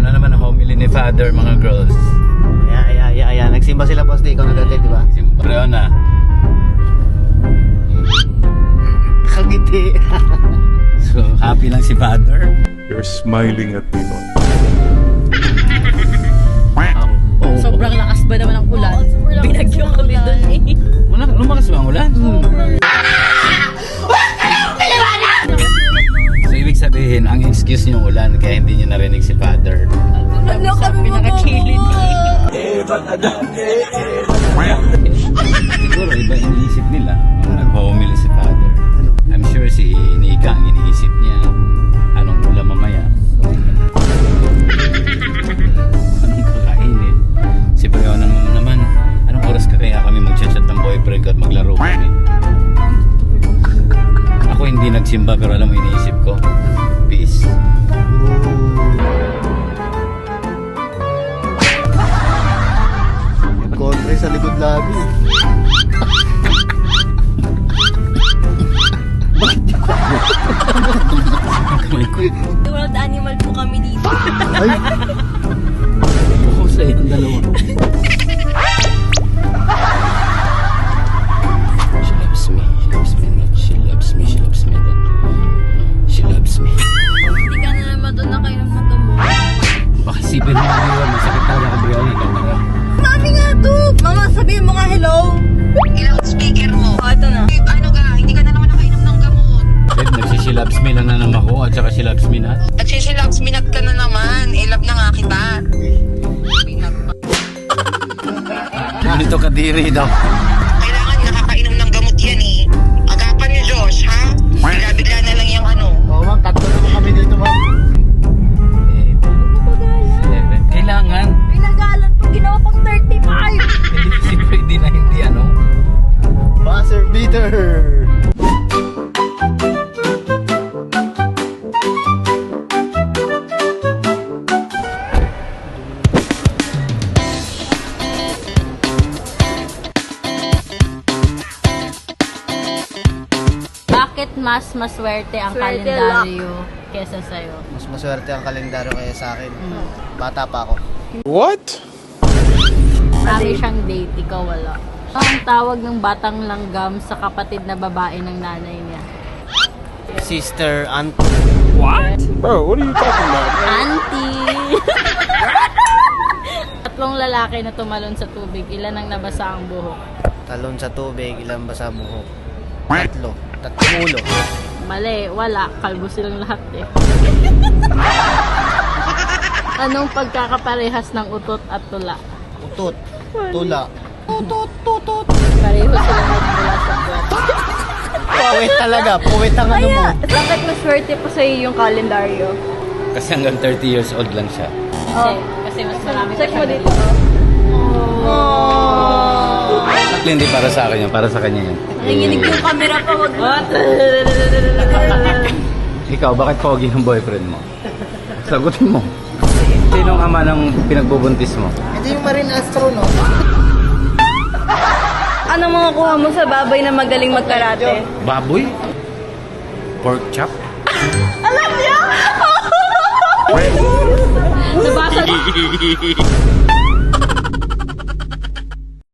Ano naman ang homily ni Father, mga girls? Ayan. Nagsimba sila, boss. Di ikaw nagatid, di ba? Breona. Kagiti. So, happy lang si Father. You're smiling at me, no? Sobrang lakas ba naman ang ulan? Binagyo kami dun eh. Lumakas ba ang ulan? So, ibig sabihin, ang excuse niyo ulan, kaya hindi niyo narinig si Father. Ano kami nakakilid eh. Siguro, iba iniisip nila. Ang nag-homily si Father. I'm sure si Nika ang iniisip niya. Anong ulam mamaya? Anong kakainin? Si Breona naman, anong oras ka kaya kami mag-chat ng boyfriend ko at maglaro kami? Ako hindi nagsimba pero alam mo iniisip ko. Peace. Kontre sa likod lagi. World animal po kami dito. Ay! Ako sa itong dalawa. She loves me. She loves me not. She loves me. She loves me not. She loves me. Hindi ka na naman doon nakainom ng gamot. Baka isipin mo nga masakit talaga ka Breona. Mami nga to! Mama, sabihin mo nga hello. I-loudspeaker mo. Oh, ito na. Babe, ano ka? Hindi ka na naman nakainom ng gamot. Babe, nagsisilabs me lang na naman ako at saka silabs me not. Nagsisilags minat ka na naman. Love na nga kita. Minat pa. Ganito kadiri daw. Kailangan nakakainom ng gamot yan eh. Agapan niyo, Josh, ha? Bigla-bigla na lang yung ano. Oo, ma'am. Tatlo naman kami dito, ma'am. 7. Kailangan. Pinagalan po, ginawa pang 35. Hindi pwede na hindi ano. Buzzer beater. Bakit mas maswerte ang kalendaryo kesa sa'yo? Mas maswerte ang kalendaryo kaya sa akin. Bata pa ako. Marami siyang date, ikaw wala. Ang tawag ng batang langgam sa kapatid na babae ng nanay niya? Sister, aunt. Bro, what are you talking about? Auntie! Tatlong lalaki na tumalon sa tubig, ilan ang nabasa ang buhok? Talon sa tubig, ilang basa buhok? Tatlo. Tatlong ulo. Mali, wala. Kalbo silang lahat eh. Anong pagkakaparehas ng utot at tula? Utot. Tula. Pareho silang nagmula sa buwan. Puwet talaga. Puwet ang ano mo. Bakit maswerte po sa'yo yung kalendaryo? Kasi hanggang 30 years old lang siya. Kasi mas marami check mo dito. Actually, hindi para sa akin yan. Para sa kanya yan. Nanginig yung camera pa. What? Ikaw, bakit pogi ng boyfriend mo? Sagutin mo. Sinong ama ng pinagbubuntis mo? Ito yung Marine Astro, no? Ano mga kuha mo sa baboy na magaling magkarate? Baboy? Pork chop? Nabasa